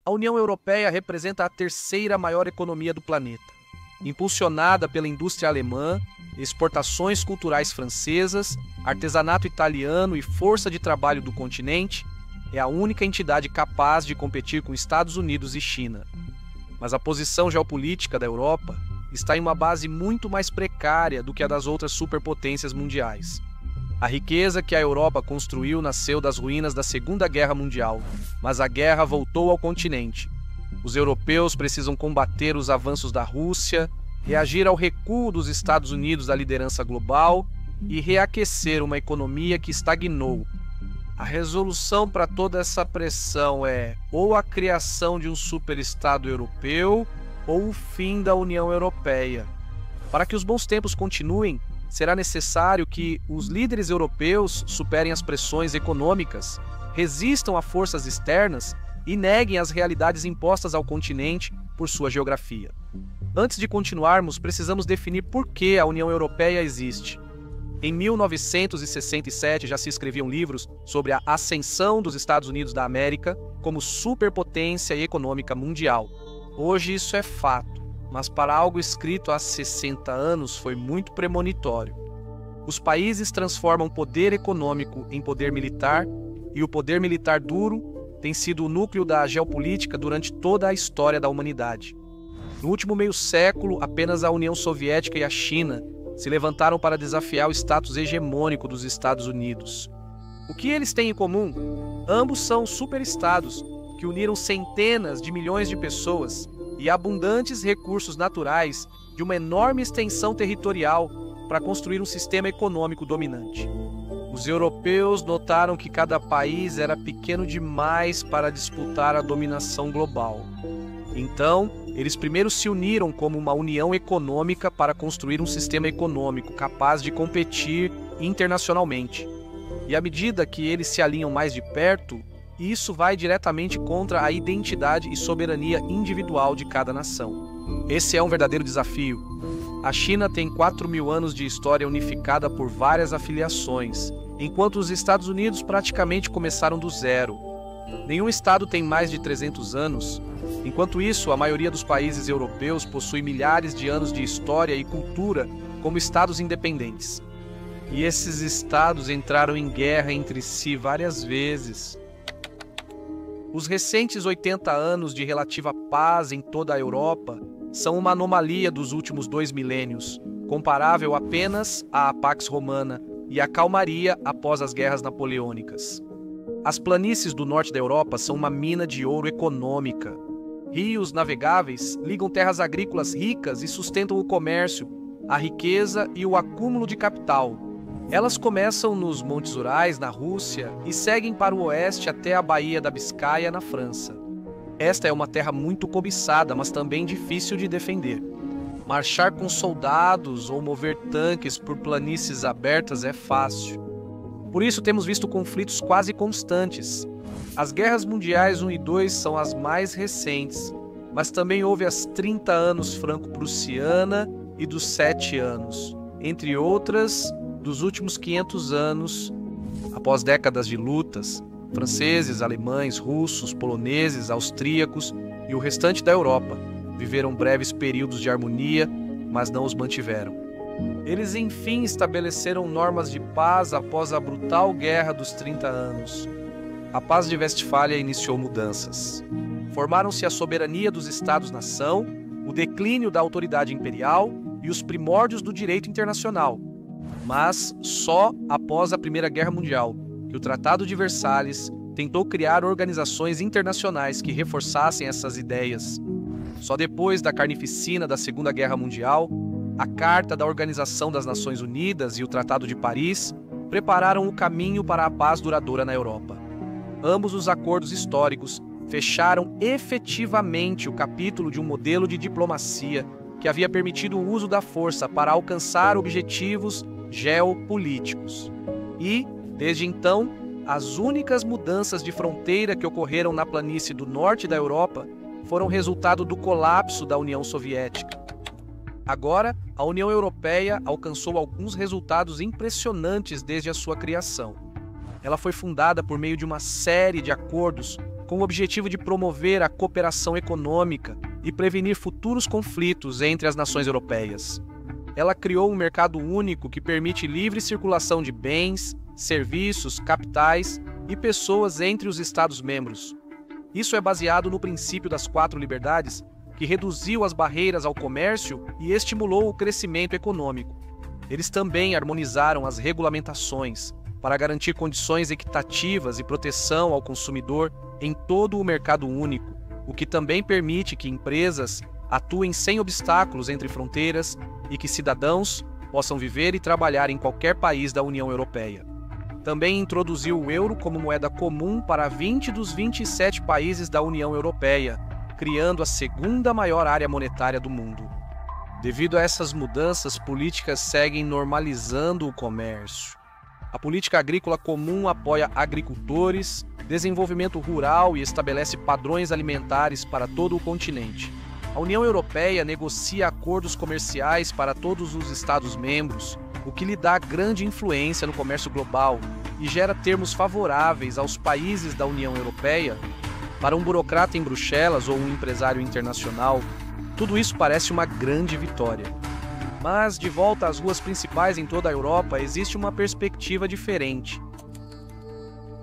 A União Europeia representa a terceira maior economia do planeta. Impulsionada pela indústria alemã, exportações culturais francesas, artesanato italiano e força de trabalho do continente, é a única entidade capaz de competir com Estados Unidos e China. Mas a posição geopolítica da Europa está em uma base muito mais precária do que a das outras superpotências mundiais. A riqueza que a Europa construiu nasceu das ruínas da Segunda Guerra Mundial, mas a guerra voltou ao continente. Os europeus precisam combater os avanços da Rússia, reagir ao recuo dos Estados Unidos da liderança global e reaquecer uma economia que estagnou. A resolução para toda essa pressão é ou a criação de um superestado europeu ou o fim da União Europeia. Para que os bons tempos continuem, será necessário que os líderes europeus superem as pressões econômicas, resistam a forças externas e neguem as realidades impostas ao continente por sua geografia. Antes de continuarmos, precisamos definir por que a União Europeia existe. Em 1967 já se escreviam livros sobre a ascensão dos Estados Unidos da América como superpotência econômica mundial. Hoje isso é fato, mas para algo escrito há 60 anos foi muito premonitório. Os países transformam poder econômico em poder militar, e o poder militar duro tem sido o núcleo da geopolítica durante toda a história da humanidade. No último meio século, apenas a União Soviética e a China se levantaram para desafiar o status hegemônico dos Estados Unidos. O que eles têm em comum? Ambos são superestados que uniram centenas de milhões de pessoas e abundantes recursos naturais de uma enorme extensão territorial para construir um sistema econômico dominante. Os europeus notaram que cada país era pequeno demais para disputar a dominação global. Então, eles primeiro se uniram como uma união econômica para construir um sistema econômico capaz de competir internacionalmente. E à medida que eles se alinham mais de perto, isso vai diretamente contra a identidade e soberania individual de cada nação. Esse é um verdadeiro desafio. A China tem 4.000 anos de história unificada por várias afiliações, enquanto os Estados Unidos praticamente começaram do zero. Nenhum estado tem mais de 300 anos. Enquanto isso, a maioria dos países europeus possui milhares de anos de história e cultura como estados independentes. E esses estados entraram em guerra entre si várias vezes. Os recentes 80 anos de relativa paz em toda a Europa são uma anomalia dos últimos 2 milênios, comparável apenas à Pax Romana e à calmaria após as guerras napoleônicas. As planícies do norte da Europa são uma mina de ouro econômica. Rios navegáveis ligam terras agrícolas ricas e sustentam o comércio, a riqueza e o acúmulo de capital. Elas começam nos Montes Urais, na Rússia, e seguem para o oeste até a Baía da Biscaia, na França. Esta é uma terra muito cobiçada, mas também difícil de defender. Marchar com soldados ou mover tanques por planícies abertas é fácil. Por isso temos visto conflitos quase constantes. As guerras mundiais 1 e 2 são as mais recentes, mas também houve as 30 anos franco-prussiana e dos 7 anos, entre outras, dos últimos 500 anos. Após décadas de lutas, franceses, alemães, russos, poloneses, austríacos e o restante da Europa viveram breves períodos de harmonia, mas não os mantiveram. Eles enfim estabeleceram normas de paz após a brutal Guerra dos 30 anos. A Paz de Westfália iniciou mudanças. Formaram-se a soberania dos Estados-nação, o declínio da autoridade imperial e os primórdios do direito internacional. Mas só após a Primeira Guerra Mundial, que o Tratado de Versalhes tentou criar organizações internacionais que reforçassem essas ideias. Só depois da carnificina da Segunda Guerra Mundial, a Carta da Organização das Nações Unidas e o Tratado de Paris prepararam o caminho para a paz duradoura na Europa. Ambos os acordos históricos fecharam efetivamente o capítulo de um modelo de diplomacia que havia permitido o uso da força para alcançar objetivos geopolíticos. E, desde então, as únicas mudanças de fronteira que ocorreram na planície do norte da Europa foram resultado do colapso da União Soviética. Agora, a União Europeia alcançou alguns resultados impressionantes desde a sua criação. Ela foi fundada por meio de uma série de acordos com o objetivo de promover a cooperação econômica e prevenir futuros conflitos entre as nações europeias. Ela criou um mercado único que permite livre circulação de bens, serviços, capitais e pessoas entre os Estados-membros. Isso é baseado no princípio das 4 liberdades, que reduziu as barreiras ao comércio e estimulou o crescimento econômico. Eles também harmonizaram as regulamentações para garantir condições equitativas e proteção ao consumidor em todo o mercado único, o que também permite que empresas atuem sem obstáculos entre fronteiras e que cidadãos possam viver e trabalhar em qualquer país da União Europeia. Também introduziu o euro como moeda comum para 20 dos 27 países da União Europeia, criando a segunda maior área monetária do mundo. Devido a essas mudanças, políticas seguem normalizando o comércio. A política agrícola comum apoia agricultores, desenvolvimento rural e estabelece padrões alimentares para todo o continente. A União Europeia negocia acordos comerciais para todos os Estados-membros, o que lhe dá grande influência no comércio global e gera termos favoráveis aos países da União Europeia. Para um burocrata em Bruxelas ou um empresário internacional, tudo isso parece uma grande vitória. Mas, de volta às ruas principais em toda a Europa, existe uma perspectiva diferente.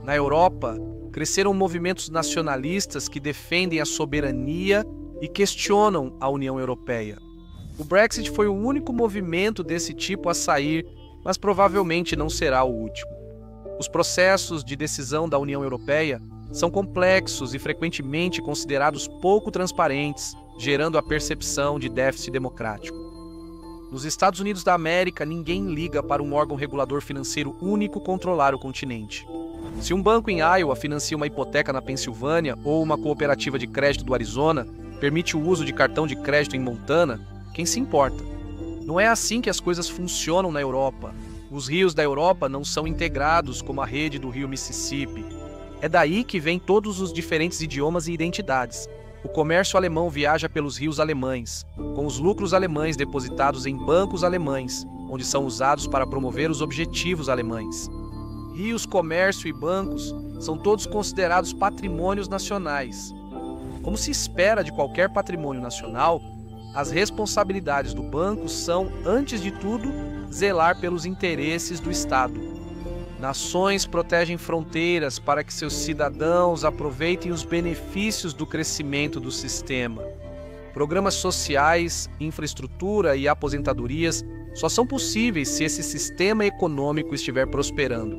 Na Europa, cresceram movimentos nacionalistas que defendem a soberania e questionam a União Europeia. O Brexit foi o único movimento desse tipo a sair, mas provavelmente não será o último. Os processos de decisão da União Europeia são complexos e frequentemente considerados pouco transparentes, gerando a percepção de déficit democrático. Nos Estados Unidos da América, ninguém liga para um órgão regulador financeiro único controlar o continente. Se um banco em Iowa financia uma hipoteca na Pensilvânia ou uma cooperativa de crédito do Arizona permite o uso de cartão de crédito em Montana, quem se importa? Não é assim que as coisas funcionam na Europa. Os rios da Europa não são integrados como a rede do rio Mississippi. É daí que vêm todos os diferentes idiomas e identidades. O comércio alemão viaja pelos rios alemães, com os lucros alemães depositados em bancos alemães, onde são usados para promover os objetivos alemães. Rios, comércio e bancos são todos considerados patrimônios nacionais. Como se espera de qualquer patrimônio nacional, as responsabilidades do banco são, antes de tudo, zelar pelos interesses do Estado. Nações protegem fronteiras para que seus cidadãos aproveitem os benefícios do crescimento do sistema. Programas sociais, infraestrutura e aposentadorias só são possíveis se esse sistema econômico estiver prosperando.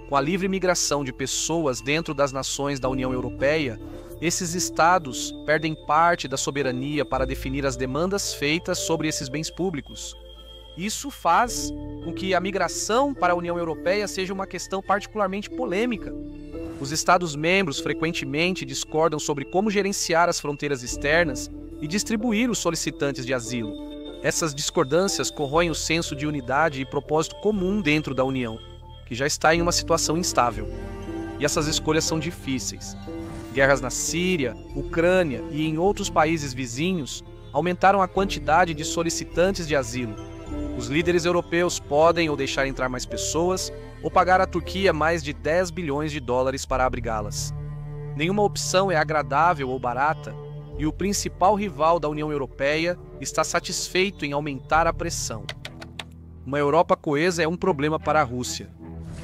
Com a livre migração de pessoas dentro das nações da União Europeia, esses estados perdem parte da soberania para definir as demandas feitas sobre esses bens públicos. Isso faz com que a migração para a União Europeia seja uma questão particularmente polêmica. Os Estados-membros frequentemente discordam sobre como gerenciar as fronteiras externas e distribuir os solicitantes de asilo. Essas discordâncias corroem o senso de unidade e propósito comum dentro da União, que já está em uma situação instável. E essas escolhas são difíceis. Guerras na Síria, Ucrânia e em outros países vizinhos aumentaram a quantidade de solicitantes de asilo. Os líderes europeus podem ou deixar entrar mais pessoas ou pagar à Turquia mais de 10 bilhões de dólares para abrigá-las. Nenhuma opção é agradável ou barata, e o principal rival da União Europeia está satisfeito em aumentar a pressão. Uma Europa coesa é um problema para a Rússia.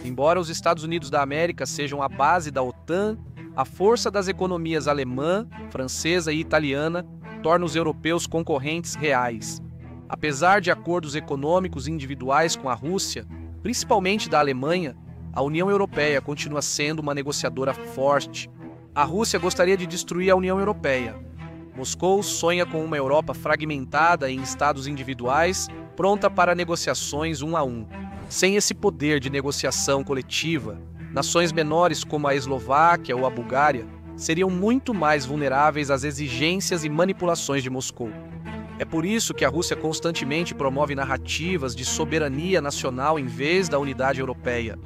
Embora os Estados Unidos da América sejam a base da OTAN, a força das economias alemã, francesa e italiana torna os europeus concorrentes reais. Apesar de acordos econômicos individuais com a Rússia, principalmente da Alemanha, a União Europeia continua sendo uma negociadora forte. A Rússia gostaria de destruir a União Europeia. Moscou sonha com uma Europa fragmentada em estados individuais, pronta para negociações um a um. Sem esse poder de negociação coletiva, nações menores como a Eslováquia ou a Bulgária seriam muito mais vulneráveis às exigências e manipulações de Moscou. É por isso que a Rússia constantemente promove narrativas de soberania nacional em vez da unidade europeia.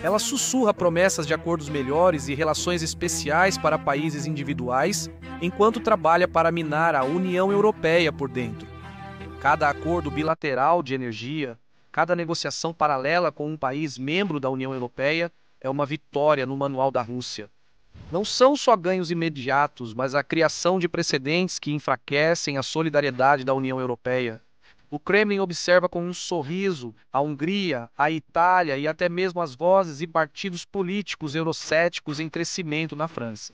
Ela sussurra promessas de acordos melhores e relações especiais para países individuais, enquanto trabalha para minar a União Europeia por dentro. Cada acordo bilateral de energia, cada negociação paralela com um país membro da União Europeia é uma vitória no manual da Rússia. Não são só ganhos imediatos, mas a criação de precedentes que enfraquecem a solidariedade da União Europeia. O Kremlin observa com um sorriso a Hungria, a Itália e até mesmo as vozes e partidos políticos eurocéticos em crescimento na França.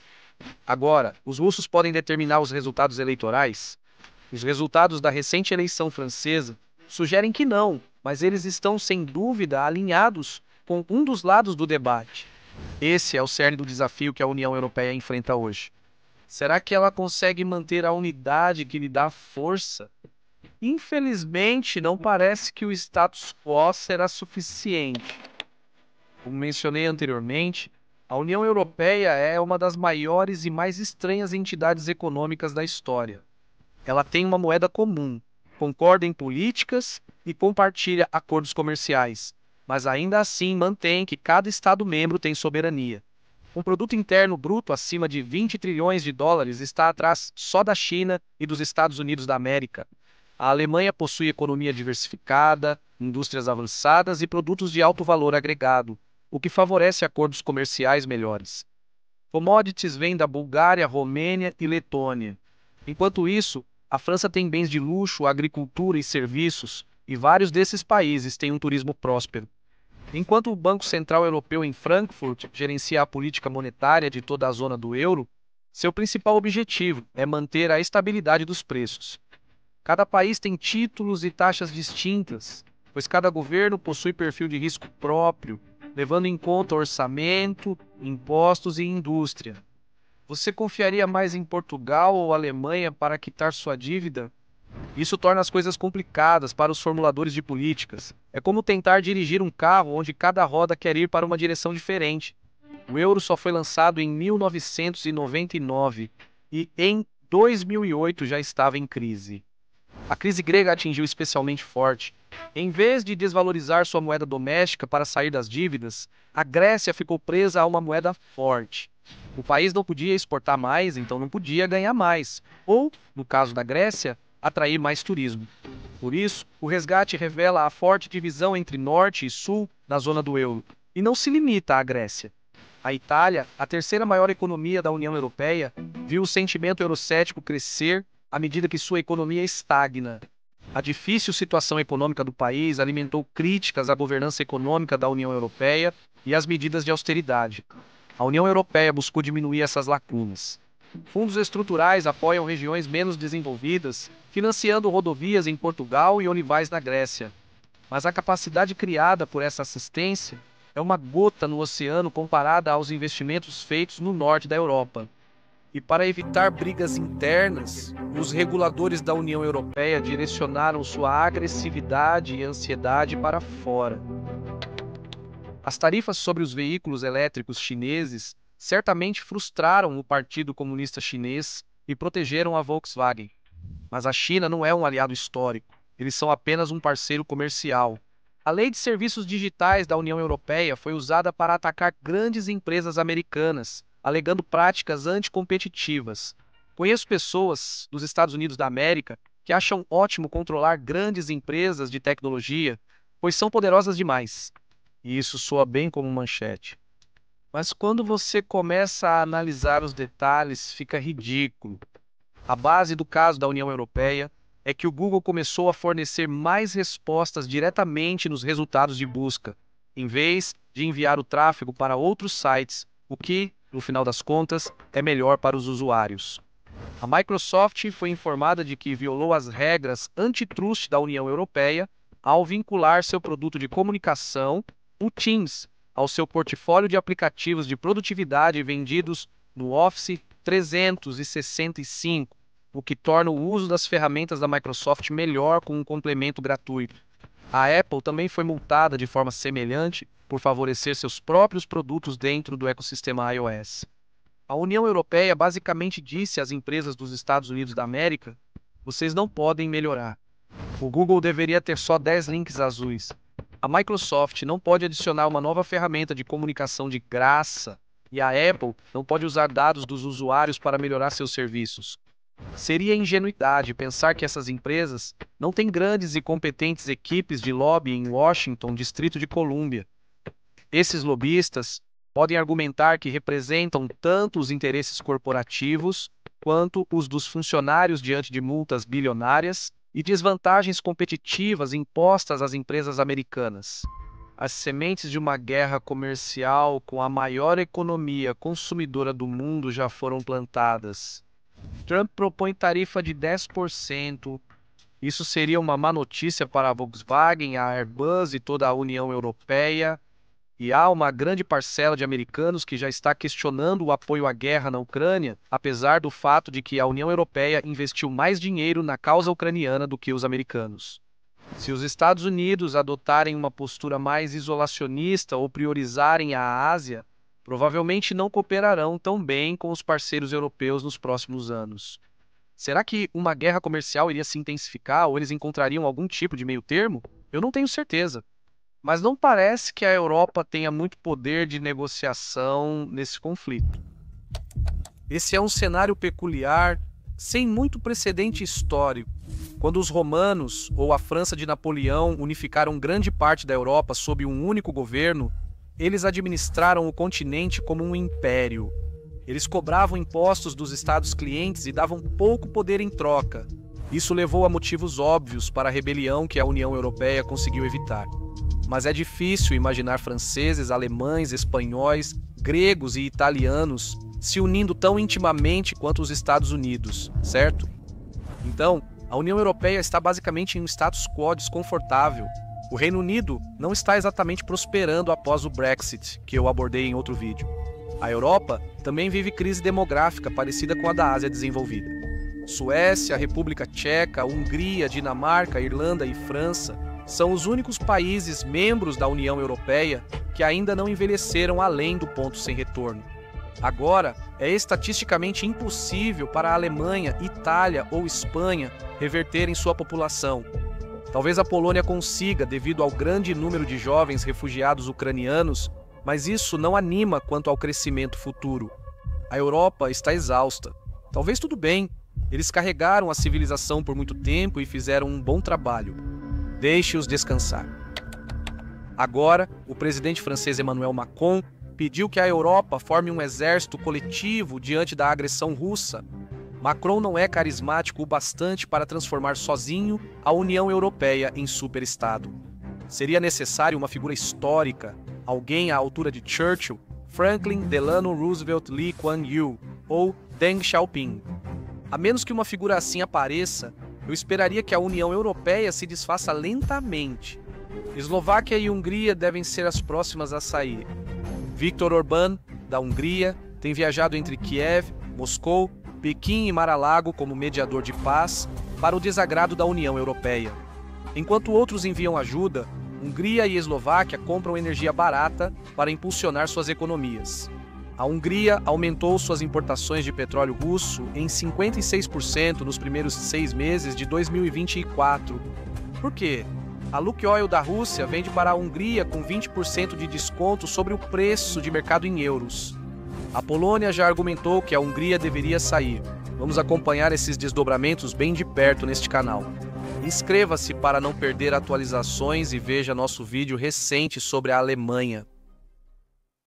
Agora, os russos podem determinar os resultados eleitorais? Os resultados da recente eleição francesa sugerem que não, mas eles estão sem dúvida alinhados com um dos lados do debate. Esse é o cerne do desafio que a União Europeia enfrenta hoje. Será que ela consegue manter a unidade que lhe dá força? Infelizmente, não parece que o status quo será suficiente. Como mencionei anteriormente, a União Europeia é uma das maiores e mais estranhas entidades econômicas da história. Ela tem uma moeda comum, concorda em políticas e compartilha acordos comerciais, mas ainda assim mantém que cada Estado-membro tem soberania. Um produto interno bruto acima de 20 trilhões de dólares está atrás só da China e dos Estados Unidos da América. A Alemanha possui economia diversificada, indústrias avançadas e produtos de alto valor agregado, o que favorece acordos comerciais melhores. Commodities vêm da Bulgária, Romênia e Letônia. Enquanto isso, a França tem bens de luxo, agricultura e serviços, e vários desses países têm um turismo próspero. Enquanto o Banco Central Europeu em Frankfurt gerencia a política monetária de toda a zona do euro, seu principal objetivo é manter a estabilidade dos preços. Cada país tem títulos e taxas distintas, pois cada governo possui perfil de risco próprio, levando em conta orçamento, impostos e indústria. Você confiaria mais em Portugal ou Alemanha para quitar sua dívida? Isso torna as coisas complicadas para os formuladores de políticas. É como tentar dirigir um carro onde cada roda quer ir para uma direção diferente. O euro só foi lançado em 1999 e em 2008 já estava em crise. A crise grega atingiu especialmente forte. Em vez de desvalorizar sua moeda doméstica para sair das dívidas, a Grécia ficou presa a uma moeda forte. O país não podia exportar mais, então não podia ganhar mais. Ou, no caso da Grécia, atrair mais turismo. Por isso, o resgate revela a forte divisão entre norte e sul na zona do euro, e não se limita à Grécia. A Itália, a terceira maior economia da União Europeia, viu o sentimento eurocético crescer à medida que sua economia estagna. A difícil situação econômica do país alimentou críticas à governança econômica da União Europeia e às medidas de austeridade. A União Europeia buscou diminuir essas lacunas. Fundos estruturais apoiam regiões menos desenvolvidas, financiando rodovias em Portugal e olivais na Grécia. Mas a capacidade criada por essa assistência é uma gota no oceano comparada aos investimentos feitos no norte da Europa. E para evitar brigas internas, os reguladores da União Europeia direcionaram sua agressividade e ansiedade para fora. As tarifas sobre os veículos elétricos chineses certamente frustraram o Partido Comunista Chinês e protegeram a Volkswagen. Mas a China não é um aliado histórico, eles são apenas um parceiro comercial. A Lei de Serviços Digitais da União Europeia foi usada para atacar grandes empresas americanas, alegando práticas anticompetitivas. Conheço pessoas dos Estados Unidos da América que acham ótimo controlar grandes empresas de tecnologia, pois são poderosas demais. E isso soa bem como manchete. Mas quando você começa a analisar os detalhes, fica ridículo. A base do caso da União Europeia é que o Google começou a fornecer mais respostas diretamente nos resultados de busca, em vez de enviar o tráfego para outros sites, o que, no final das contas, é melhor para os usuários. A Microsoft foi informada de que violou as regras antitrust da União Europeia ao vincular seu produto de comunicação, o Teams, ao seu portfólio de aplicativos de produtividade vendidos no Office 365, o que torna o uso das ferramentas da Microsoft melhor com um complemento gratuito. A Apple também foi multada de forma semelhante por favorecer seus próprios produtos dentro do ecossistema iOS. A União Europeia basicamente disse às empresas dos Estados Unidos da América: vocês não podem melhorar. O Google deveria ter só 10 links azuis. A Microsoft não pode adicionar uma nova ferramenta de comunicação de graça, e a Apple não pode usar dados dos usuários para melhorar seus serviços. Seria ingenuidade pensar que essas empresas não têm grandes e competentes equipes de lobby em Washington, Distrito de Colômbia. Esses lobistas Podem argumentar que representam tanto os interesses corporativos quanto os dos funcionários diante de multas bilionárias e desvantagens competitivas impostas às empresas americanas. As sementes de uma guerra comercial com a maior economia consumidora do mundo já foram plantadas. Trump propõe tarifa de 10%. Isso seria uma má notícia para a Volkswagen, a Airbus e toda a União Europeia. E há uma grande parcela de americanos que já está questionando o apoio à guerra na Ucrânia, apesar do fato de que a União Europeia investiu mais dinheiro na causa ucraniana do que os americanos. Se os Estados Unidos adotarem uma postura mais isolacionista ou priorizarem a Ásia, provavelmente não cooperarão tão bem com os parceiros europeus nos próximos anos. Será que uma guerra comercial iria se intensificar ou eles encontrariam algum tipo de meio termo? Eu não tenho certeza. Mas não parece que a Europa tenha muito poder de negociação nesse conflito. Esse é um cenário peculiar, sem muito precedente histórico. Quando os romanos ou a França de Napoleão unificaram grande parte da Europa sob um único governo, eles administraram o continente como um império. Eles cobravam impostos dos estados clientes e davam pouco poder em troca. Isso levou a motivos óbvios para a rebelião que a União Europeia conseguiu evitar. Mas é difícil imaginar franceses, alemães, espanhóis, gregos e italianos se unindo tão intimamente quanto os Estados Unidos, certo? Então, a União Europeia está basicamente em um status quo desconfortável. O Reino Unido não está exatamente prosperando após o Brexit, que eu abordei em outro vídeo. A Europa também vive crise demográfica parecida com a da Ásia desenvolvida. Suécia, República Tcheca, Hungria, Dinamarca, Irlanda e França são os únicos países membros da União Europeia que ainda não envelheceram além do ponto sem retorno. Agora, é estatisticamente impossível para a Alemanha, Itália ou Espanha reverterem sua população. Talvez a Polônia consiga devido ao grande número de jovens refugiados ucranianos, mas isso não anima quanto ao crescimento futuro. A Europa está exausta. Talvez tudo bem, eles carregaram a civilização por muito tempo e fizeram um bom trabalho. Deixe-os descansar. Agora, o presidente francês Emmanuel Macron pediu que a Europa forme um exército coletivo diante da agressão russa. Macron não é carismático o bastante para transformar sozinho a União Europeia em superestado. Seria necessário uma figura histórica, alguém à altura de Churchill, Franklin Delano Roosevelt Lee Kuan Yew ou Deng Xiaoping. A menos que uma figura assim apareça, eu esperaria que a União Europeia se desfaça lentamente. Eslováquia e Hungria devem ser as próximas a sair. Viktor Orbán, da Hungria, tem viajado entre Kiev, Moscou, Pequim e Mar-a-Lago como mediador de paz para o desagrado da União Europeia. Enquanto outros enviam ajuda, Hungria e Eslováquia compram energia barata para impulsionar suas economias. A Hungria aumentou suas importações de petróleo russo em 56% nos primeiros 6 meses de 2024. Por quê? A Lukoil da Rússia vende para a Hungria com 20% de desconto sobre o preço de mercado em euros. A Polônia já argumentou que a Hungria deveria sair. Vamos acompanhar esses desdobramentos bem de perto neste canal. Inscreva-se para não perder atualizações e veja nosso vídeo recente sobre a Alemanha.